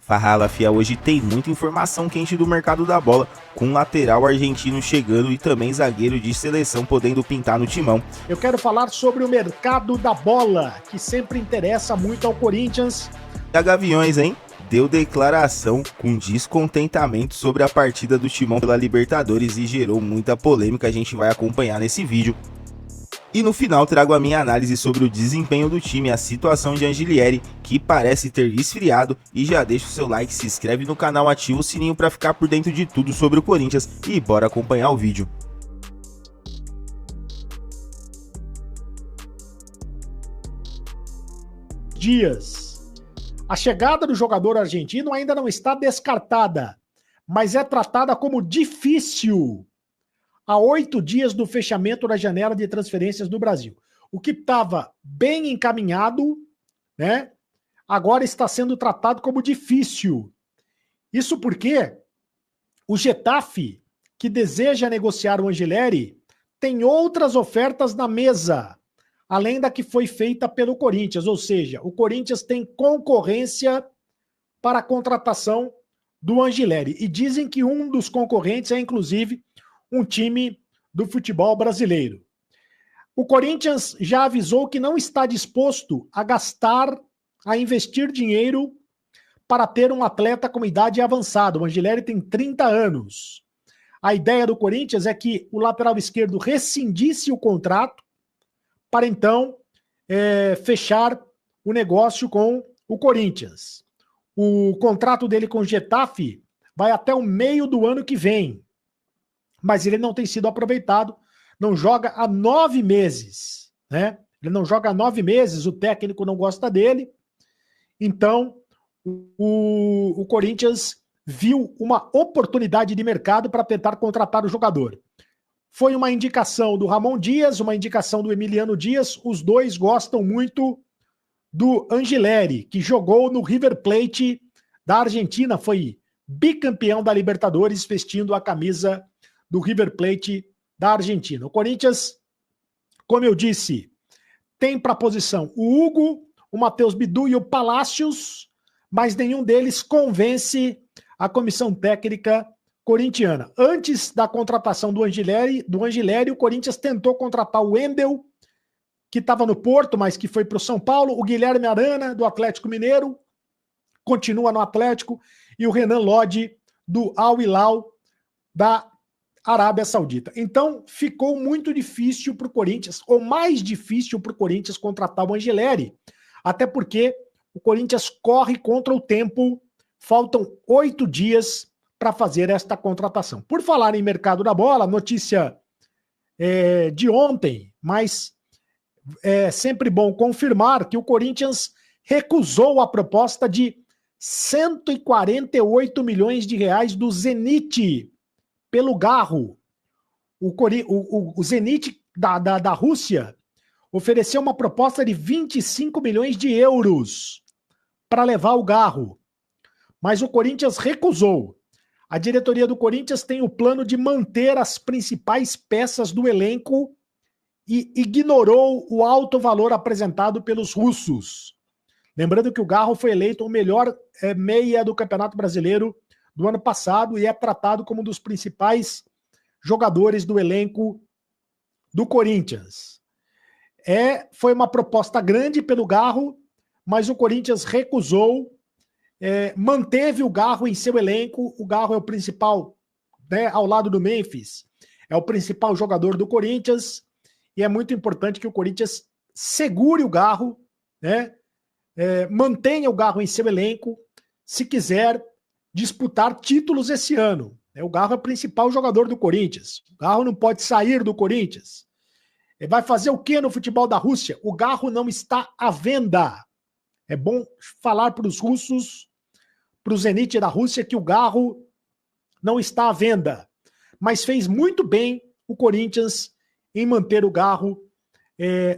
Farrala Fia, hoje tem muita informação quente do mercado da bola, com lateral argentino chegando e também zagueiro de seleção podendo pintar no timão. Eu quero falar sobre o mercado da bola, que sempre interessa muito ao Corinthians. E a Gaviões, hein? Deu declaração com descontentamento sobre a partida do Timão pela Libertadores e gerou muita polêmica, a gente vai acompanhar nesse vídeo. E no final trago a minha análise sobre o desempenho do time e a situação de Angelieri, que parece ter esfriado, e já deixa o seu like, se inscreve no canal, ativa o sininho para ficar por dentro de tudo sobre o Corinthians e bora acompanhar o vídeo. Dias. A chegada do jogador argentino ainda não está descartada, mas é tratada como difícil há 8 dias do fechamento da janela de transferências do Brasil. O que estava bem encaminhado, né, agora está sendo tratado como difícil. Isso porque o Getafe, que deseja negociar o Angelieri, tem outras ofertas na mesa, além da que foi feita pelo Corinthians. Ou seja, o Corinthians tem concorrência para a contratação do Angelieri. E dizem que um dos concorrentes é, inclusive, um time do futebol brasileiro. O Corinthians já avisou que não está disposto a gastar, a investir dinheiro para ter um atleta com idade avançada. O Angelieri tem 30 anos. A ideia do Corinthians é que o lateral esquerdo rescindisse o contrato para então fechar o negócio com o Corinthians. O contrato dele com o Getafe vai até o meio do ano que vem, mas ele não tem sido aproveitado, não joga há 9 meses, né? Ele não joga há 9 meses, o técnico não gosta dele, então o Corinthians viu uma oportunidade de mercado para tentar contratar o jogador. Foi uma indicação do Ramon Dias, uma indicação do Emiliano Dias, os dois gostam muito do Angelieri, que jogou no River Plate da Argentina, foi bicampeão da Libertadores, vestindo a camisa do River Plate da Argentina. O Corinthians, como eu disse, tem para a posição o Hugo, o Matheus Bidu e o Palácios, mas nenhum deles convence a comissão técnica corintiana. Antes da contratação do Angelieri, o Corinthians tentou contratar o Wendel, que estava no Porto, mas que foi para o São Paulo, o Guilherme Arana, do Atlético Mineiro, continua no Atlético, e o Renan Lodi, do Al Hilal, da Arábia Saudita. Então, ficou muito difícil para o Corinthians, ou mais difícil para o Corinthians contratar o Angelieri, até porque o Corinthians corre contra o tempo, faltam 8 dias para fazer esta contratação. Por falar em mercado da bola, notícia de ontem, mas é sempre bom confirmar que o Corinthians recusou a proposta de 148 milhões de reais do Zenit pelo Garro. O Zenit da Rússia ofereceu uma proposta de 25 milhões de euros para levar o Garro, mas o Corinthians recusou. A diretoria do Corinthians tem o plano de manter as principais peças do elenco e ignorou o alto valor apresentado pelos russos. Lembrando que o Garro foi eleito o melhor meia do Campeonato Brasileiro do ano passado e é tratado como um dos principais jogadores do elenco do Corinthians. Foi uma proposta grande pelo Garro, mas o Corinthians recusou, manteve o Garro em seu elenco. O Garro é o principal, né, ao lado do Memphis, é o principal jogador do Corinthians, e é muito importante que o Corinthians segure o Garro, né, mantenha o Garro em seu elenco, se quiser disputar títulos esse ano. O Garro é o principal jogador do Corinthians. O Garro não pode sair do Corinthians. Vai fazer o que no futebol da Rússia? O Garro não está à venda. É bom falar para os russos, para o Zenit da Rússia, que o Garro não está à venda. Mas fez muito bem o Corinthians em manter o Garro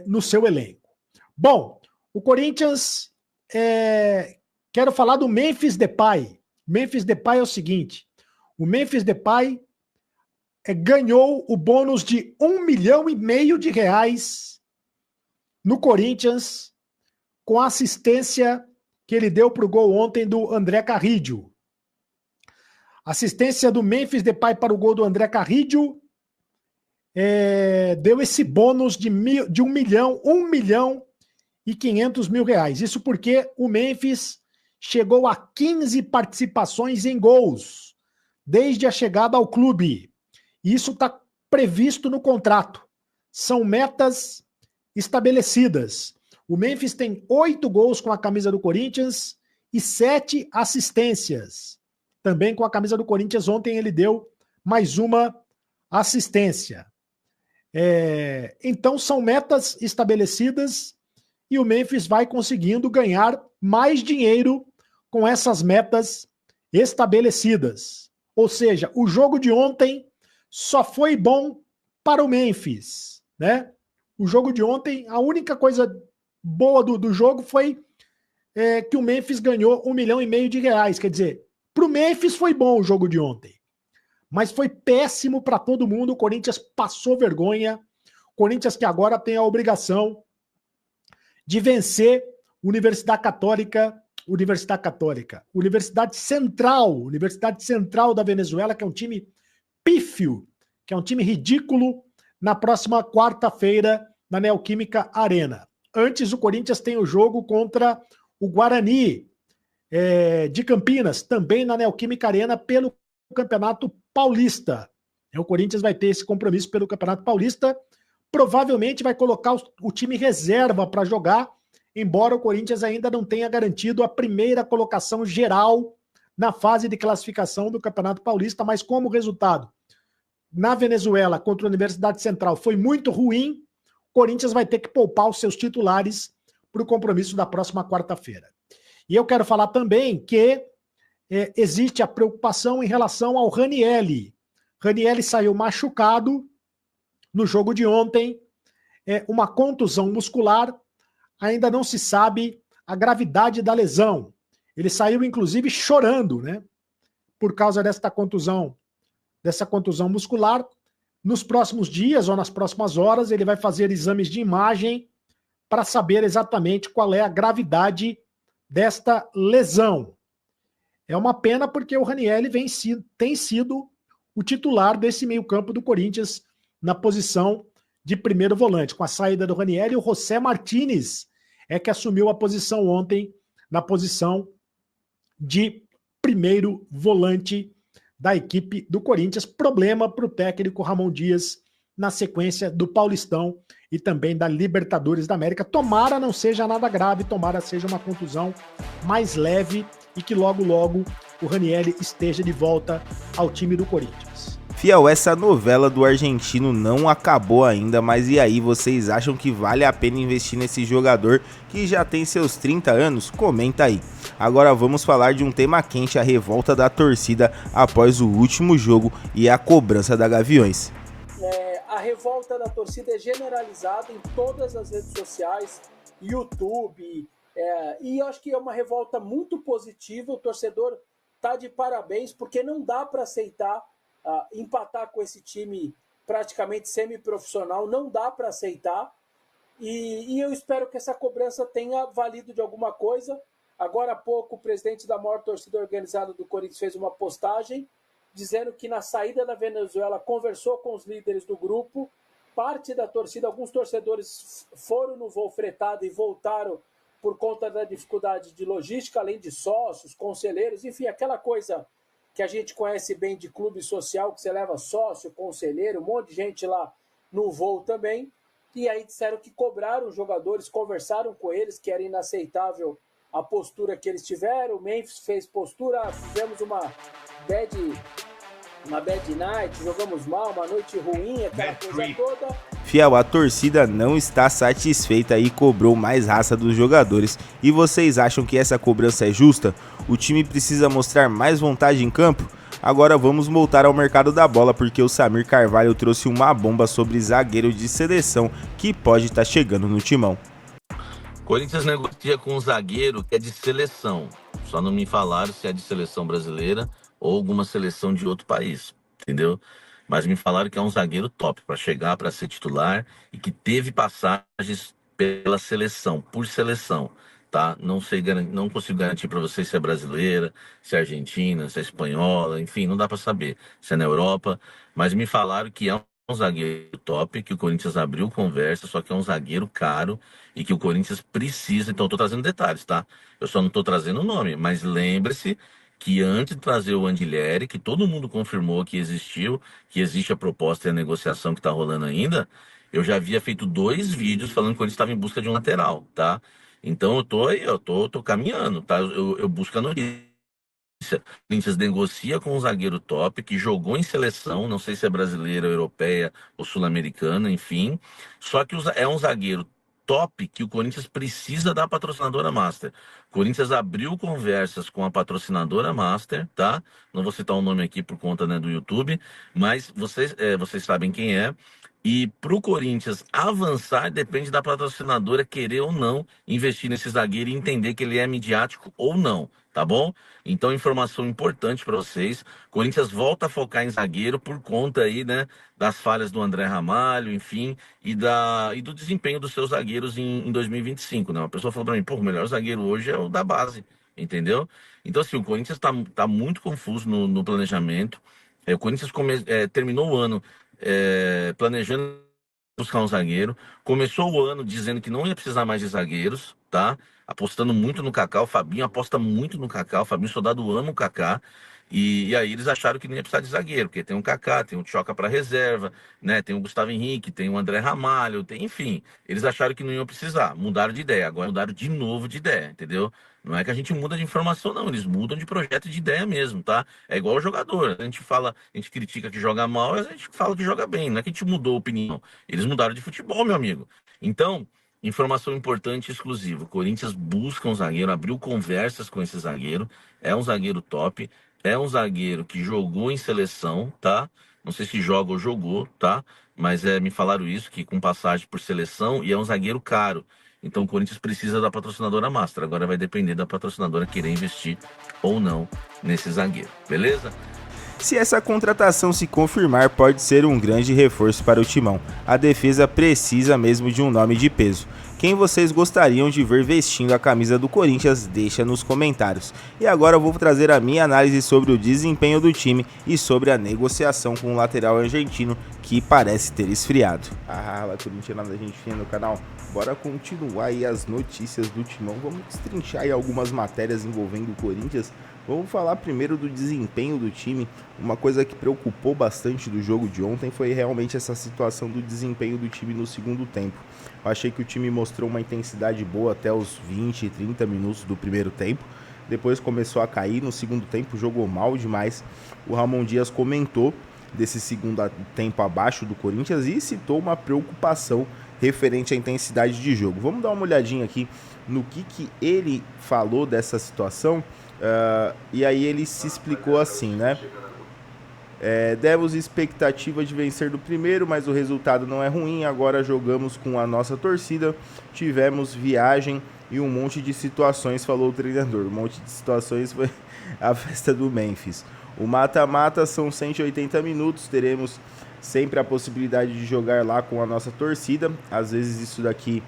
no seu elenco. Bom, o Corinthians... quero falar do Memphis Depay. Memphis Depay é o seguinte: o Memphis Depay ganhou o bônus de 1,5 milhão de reais no Corinthians com a assistência que ele deu para o gol ontem do André Carrillo. Assistência do Memphis Depay para o gol do André Carrillo deu esse bônus de 1 milhão e 500 mil reais. Isso porque o Memphis chegou a 15 participações em gols desde a chegada ao clube. Isso está previsto no contrato. São metas estabelecidas. O Memphis tem 8 gols com a camisa do Corinthians e 7 assistências. Também com a camisa do Corinthians, ontem ele deu mais uma assistência. Então são metas estabelecidas e o Memphis vai conseguindo ganhar mais dinheiro com essas metas estabelecidas. Ou seja, o jogo de ontem só foi bom para o Memphis, né? O jogo de ontem, a única coisa boa do jogo foi que o Memphis ganhou 1,5 milhão de reais. Quer dizer, para o Memphis foi bom o jogo de ontem, mas foi péssimo para todo mundo. O Corinthians passou vergonha. O Corinthians que agora tem a obrigação de vencer Universidade Central da Venezuela, que é um time pífio, que é um time ridículo, na próxima quarta-feira na Neoquímica Arena. Antes, o Corinthians tem o jogo contra o Guarani de Campinas, também na Neoquímica Arena, pelo Campeonato Paulista. O Corinthians vai ter esse compromisso pelo Campeonato Paulista. Provavelmente vai colocar o time reserva para jogar, embora o Corinthians ainda não tenha garantido a primeira colocação geral na fase de classificação do Campeonato Paulista, mas como o resultado na Venezuela contra a Universidade Central foi muito ruim, o Corinthians vai ter que poupar os seus titulares para o compromisso da próxima quarta-feira. E eu quero falar também que existe a preocupação em relação ao Ranielli. Ranielli saiu machucado no jogo de ontem, uma contusão muscular, ainda não se sabe a gravidade da lesão. Ele saiu, inclusive, chorando, né? Por causa dessa contusão muscular. Nos próximos dias ou nas próximas horas, ele vai fazer exames de imagem para saber exatamente qual é a gravidade desta lesão. É uma pena porque o Ranielli tem sido o titular desse meio-campo do Corinthians na posição de primeiro volante. Com a saída do Ranielli, o José Martínez que assumiu a posição ontem na posição de primeiro volante da equipe do Corinthians. Problema para o técnico Ramon Dias na sequência do Paulistão e também da Libertadores da América. Tomara não seja nada grave, tomara seja uma contusão mais leve e que logo, logo o Ranielli esteja de volta ao time do Corinthians. Fiel, essa novela do argentino não acabou ainda, mas e aí, vocês acham que vale a pena investir nesse jogador que já tem seus 30 anos? Comenta aí. Agora vamos falar de um tema quente, a revolta da torcida após o último jogo e a cobrança da Gaviões. A revolta da torcida é generalizada em todas as redes sociais, YouTube, e eu acho que é uma revolta muito positiva. O torcedor tá de parabéns, porque não dá para aceitar empatar com esse time praticamente semi-profissional, não dá para aceitar, e eu espero que essa cobrança tenha valido de alguma coisa. Agora há pouco o presidente da maior torcida organizada do Corinthians fez uma postagem dizendo que na saída da Venezuela conversou com os líderes do grupo, parte da torcida, alguns torcedores foram no voo fretado e voltaram por conta da dificuldade de logística, além de sócios, conselheiros, enfim, aquela coisa que a gente conhece bem de clube social, que você leva sócio, conselheiro, um monte de gente lá no voo também. E aí disseram que cobraram os jogadores, conversaram com eles, que era inaceitável a postura que eles tiveram. O Memphis fez postura, fizemos uma bad night, jogamos mal, uma noite ruim, aquela coisa toda. Fiel, a torcida não está satisfeita e cobrou mais raça dos jogadores. E vocês acham que essa cobrança é justa? O time precisa mostrar mais vontade em campo? Agora vamos voltar ao mercado da bola, porque o Samir Carvalho trouxe uma bomba sobre zagueiro de seleção que pode estar chegando no timão. Corinthians negocia com um zagueiro que é de seleção. Só não me falaram se é de seleção brasileira ou alguma seleção de outro país, entendeu? Mas me falaram que é um zagueiro top para chegar, para ser titular e que teve passagens pela seleção, por seleção. tá? Não sei, não consigo garantir para vocês se é brasileira, se é argentina, se é espanhola, enfim, não dá para saber se é na Europa, mas me falaram que é um zagueiro top, que o Corinthians abriu conversa, só que é um zagueiro caro e que o Corinthians precisa. Então, eu tô trazendo detalhes, tá? Eu só não tô trazendo o nome, mas lembre-se que antes de trazer o Andileri, que todo mundo confirmou que existiu, que existe a proposta e a negociação que tá rolando ainda, eu já havia feito 2 vídeos falando que o Corinthians estava em busca de um lateral, tá? Então eu tô aí, tô caminhando, tá? Eu busco a notícia. O Corinthians negocia com um zagueiro top que jogou em seleção, não sei se é brasileira, europeia ou sul-americana, enfim. Só que é um zagueiro top que o Corinthians precisa da patrocinadora Master. O Corinthians abriu conversas com a patrocinadora Master, tá? Não vou citar o nome aqui por conta, né, do YouTube, mas vocês sabem quem é. E para o Corinthians avançar, depende da patrocinadora querer ou não investir nesse zagueiro e entender que ele é midiático ou não, tá bom? Então, informação importante para vocês. Corinthians volta a focar em zagueiro por conta aí, né, das falhas do André Ramalho, enfim, e do desempenho dos seus zagueiros em 2025, né? Uma pessoa falou para mim, pô, o melhor zagueiro hoje é o da base, entendeu? Então, assim, o Corinthians tá muito confuso no planejamento. O Corinthians terminou o ano planejando buscar um zagueiro. Começou o ano dizendo que não ia precisar mais de zagueiros, tá? Apostando muito no Kaká. O Fabinho aposta muito no Kaká. O Fabinho Soldado ama o Kaká. E aí eles acharam que não ia precisar de zagueiro, porque tem o Kaká, tem o Tchoca para reserva, né? Tem o Gustavo Henrique, tem o André Ramalho, enfim. Eles acharam que não iam precisar. Mudaram de ideia. Agora mudaram de novo de ideia, entendeu? Não é que a gente muda de informação, não. Eles mudam de projeto e de ideia mesmo, tá? É igual o jogador. A gente fala, a gente critica que joga mal, a gente fala que joga bem. Não é que a gente mudou a opinião. Eles mudaram de futebol, meu amigo. Então, informação importante e exclusiva. O Corinthians busca um zagueiro, abriu conversas com esse zagueiro. É um zagueiro top. É um zagueiro que jogou em seleção, tá? Não sei se joga ou jogou, tá? Mas me falaram isso, que com passagem por seleção, e é um zagueiro caro. Então o Corinthians precisa da patrocinadora Master. Agora vai depender da patrocinadora querer investir ou não nesse zagueiro, beleza? Se essa contratação se confirmar, pode ser um grande reforço para o Timão. A defesa precisa mesmo de um nome de peso. Quem vocês gostariam de ver vestindo a camisa do Corinthians, deixa nos comentários. E agora eu vou trazer a minha análise sobre o desempenho do time e sobre a negociação com o lateral argentino, que parece ter esfriado. Fala, corintiana da gente fina no canal. Bora continuar aí as notícias do Timão. Vamos destrinchar aí algumas matérias envolvendo o Corinthians. Vamos falar primeiro do desempenho do time. Uma coisa que preocupou bastante do jogo de ontem foi realmente essa situação do desempenho do time no segundo tempo. Eu achei que o time mostrou uma intensidade boa até os 20, 30 minutos do primeiro tempo. Depois começou a cair, no segundo tempo jogou mal demais. O Ramon Dias comentou desse segundo tempo abaixo do Corinthians e citou uma preocupação referente à intensidade de jogo. Vamos dar uma olhadinha aqui no que ele falou dessa situação. E aí ele se explicou assim, né? Demos expectativa de vencer do primeiro, mas o resultado não é ruim. Agora jogamos com a nossa torcida, tivemos viagem e um monte de situações, falou o treinador. Um monte de situações foi a festa do Memphis. O mata-mata são 180 minutos, teremos sempre a possibilidade de jogar lá com a nossa torcida. Às vezes isso daqui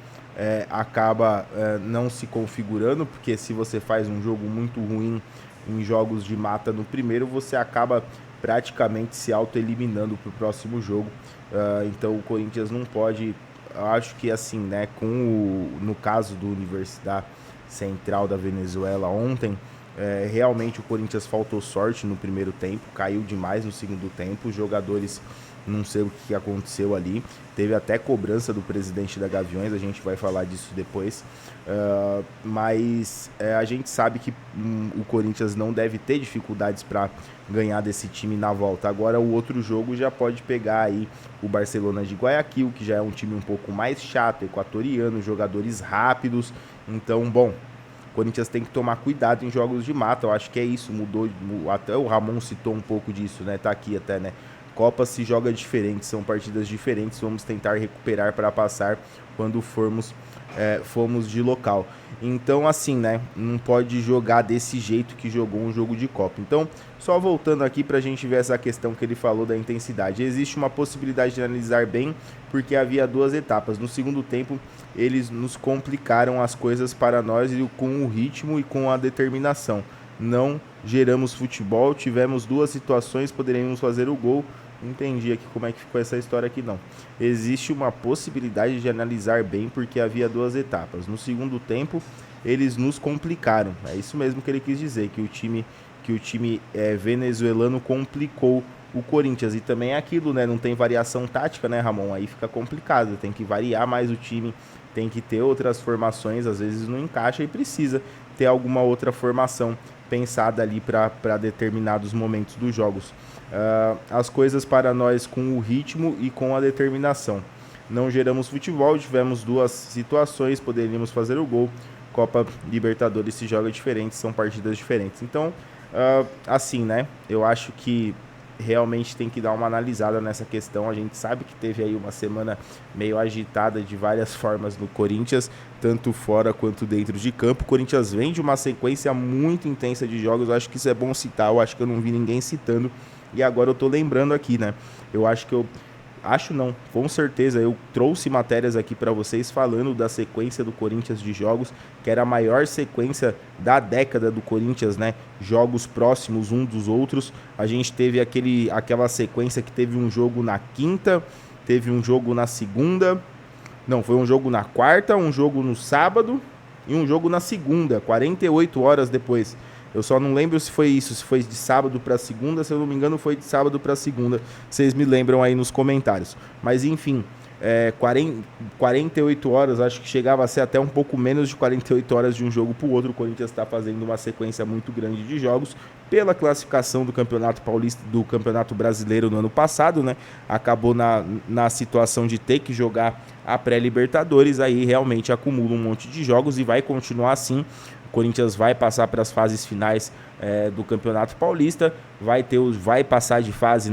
acaba não se configurando, porque se você faz um jogo muito ruim em jogos de mata no primeiro, você acaba praticamente se auto-eliminando para o próximo jogo. Então o Corinthians não pode, eu acho que assim, né, no caso do Universidade Central da Venezuela ontem, realmente o Corinthians faltou sorte no primeiro tempo, caiu demais no segundo tempo, os jogadores, não sei o que aconteceu ali, teve até cobrança do presidente da Gaviões, a gente vai falar disso depois, mas a gente sabe que o Corinthians não deve ter dificuldades para ganhar desse time na volta. Agora o outro jogo já pode pegar aí o Barcelona de Guayaquil, que já é um time um pouco mais chato, equatoriano, jogadores rápidos, então, bom, o Corinthians tem que tomar cuidado em jogos de mata, eu acho que é isso, mudou, até o Ramon citou um pouco disso, né, tá aqui até, né, Copa se joga diferente, são partidas diferentes, vamos tentar recuperar para passar quando formos fomos de local. Então, assim, né, não pode jogar desse jeito que jogou um jogo de Copa. Então, só voltando aqui pra gente ver essa questão que ele falou da intensidade. Existe uma possibilidade de analisar bem, porque havia 2 etapas. No segundo tempo, eles nos complicaram as coisas para nós com o ritmo e com a determinação. Não geramos futebol, tivemos 2 situações, poderíamos fazer o gol. Entendi aqui como é que ficou essa história aqui, não. Existe uma possibilidade de analisar bem, porque havia 2 etapas. No segundo tempo, eles nos complicaram. É isso mesmo que ele quis dizer, que o time venezuelano complicou o Corinthians. E também é aquilo, né? Não tem variação tática, né, Ramon? Aí fica complicado, tem que variar mais o time, tem que ter outras formações, às vezes não encaixa e precisa ter alguma outra formação pensada ali para determinados momentos dos jogos. As coisas para nós com o ritmo e com a determinação. Não geramos futebol, tivemos 2 situações, poderíamos fazer o gol. Copa Libertadores se joga diferente, são partidas diferentes. Então, assim, né, eu acho que realmente tem que dar uma analisada nessa questão. A gente sabe que teve aí uma semana meio agitada de várias formas no Corinthians, tanto fora quanto dentro de campo. O Corinthians vem de uma sequência muito intensa de jogos, eu acho que isso é bom citar, eu acho que eu não vi ninguém citando, e agora eu tô lembrando aqui, né? Com certeza eu trouxe matérias aqui para vocês falando da sequência do Corinthians de jogos, que era a maior sequência da década do Corinthians, né? Jogos próximos um dos outros. A gente teve aquela sequência que teve um jogo na quinta, teve um jogo na segunda, não, foi um jogo na quarta, um jogo no sábado e um jogo na segunda, 48 horas depois. Eu só não lembro se foi isso, se foi de sábado para segunda, se eu não me engano foi de sábado para segunda. Vocês me lembram aí nos comentários. Mas enfim, 48 horas, acho que chegava a ser até um pouco menos de 48 horas de um jogo para o outro. O Corinthians está fazendo uma sequência muito grande de jogos pela classificação do Campeonato Paulista, do Campeonato Brasileiro no ano passado, né? Acabou na situação de ter que jogar a pré-Libertadores, aí realmente acumula um monte de jogos e vai continuar assim. O Corinthians vai passar para as fases finais do Campeonato Paulista, vai passar de fase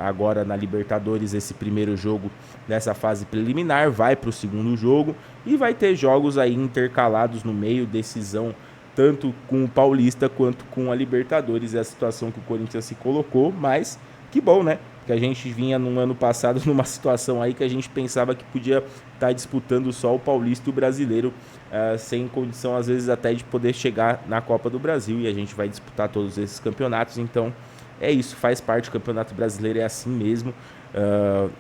agora na Libertadores, esse primeiro jogo dessa fase preliminar, vai para o segundo jogo e vai ter jogos aí intercalados no meio, decisão tanto com o Paulista quanto com a Libertadores. É a situação que o Corinthians se colocou, mas que bom, né? Que a gente vinha no ano passado numa situação aí que a gente pensava que podia estar disputando só o Paulista e o Brasileiro, sem condição às vezes até de poder chegar na Copa do Brasil, e a gente vai disputar todos esses campeonatos. Então é isso, faz parte do Campeonato Brasileiro, é assim mesmo.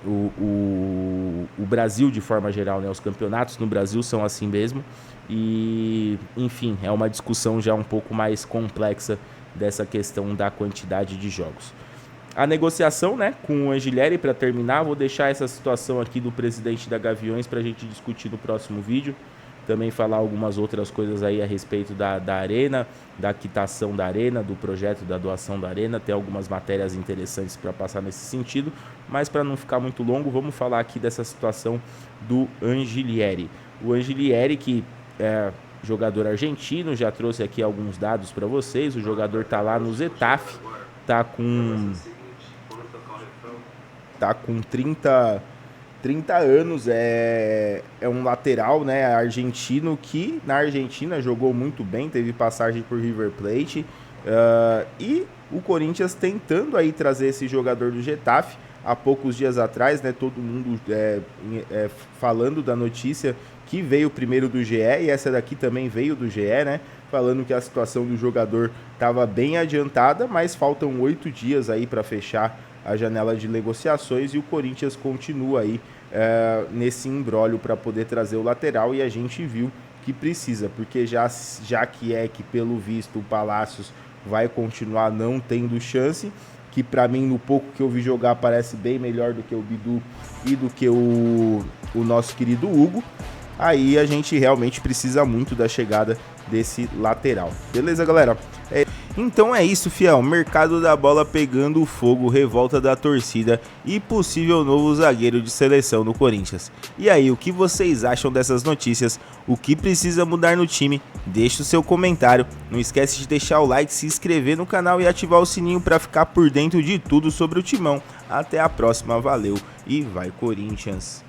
O Brasil de forma geral, né? Os campeonatos no Brasil são assim mesmo, e enfim, é uma discussão já um pouco mais complexa dessa questão da quantidade de jogos. A negociação, né, com o Angelieri, para terminar, vou deixar essa situação aqui do presidente da Gaviões para a gente discutir no próximo vídeo. Também falar algumas outras coisas aí a respeito da arena, da quitação da arena, do projeto da doação da arena. Tem algumas matérias interessantes para passar nesse sentido, mas para não ficar muito longo, vamos falar aqui dessa situação do Angelieri. O Angelieri, que é jogador argentino, já trouxe aqui alguns dados para vocês. O jogador está lá no Getafe, está com 30 anos, é um lateral, né, argentino, que na Argentina jogou muito bem, teve passagem por River Plate, e o Corinthians tentando aí trazer esse jogador do Getafe. Há poucos dias atrás, né, todo mundo falando da notícia que veio primeiro do GE, e essa daqui também veio do GE, né, falando que a situação do jogador estava bem adiantada, mas faltam 8 dias aí para fechar a janela de negociações, e o Corinthians continua aí nesse imbróglio para poder trazer o lateral, e a gente viu que precisa, porque já que pelo visto o Palácios vai continuar não tendo chance, que para mim no pouco que eu vi jogar parece bem melhor do que o Bidu e do que o nosso querido Hugo, aí a gente realmente precisa muito da chegada desse lateral. Beleza, galera? Então é isso, fiel. Mercado da bola pegando fogo, revolta da torcida e possível novo zagueiro de seleção no Corinthians. E aí, o que vocês acham dessas notícias? O que precisa mudar no time? Deixe o seu comentário. Não esquece de deixar o like, se inscrever no canal e ativar o sininho para ficar por dentro de tudo sobre o Timão. Até a próxima, valeu e vai Corinthians!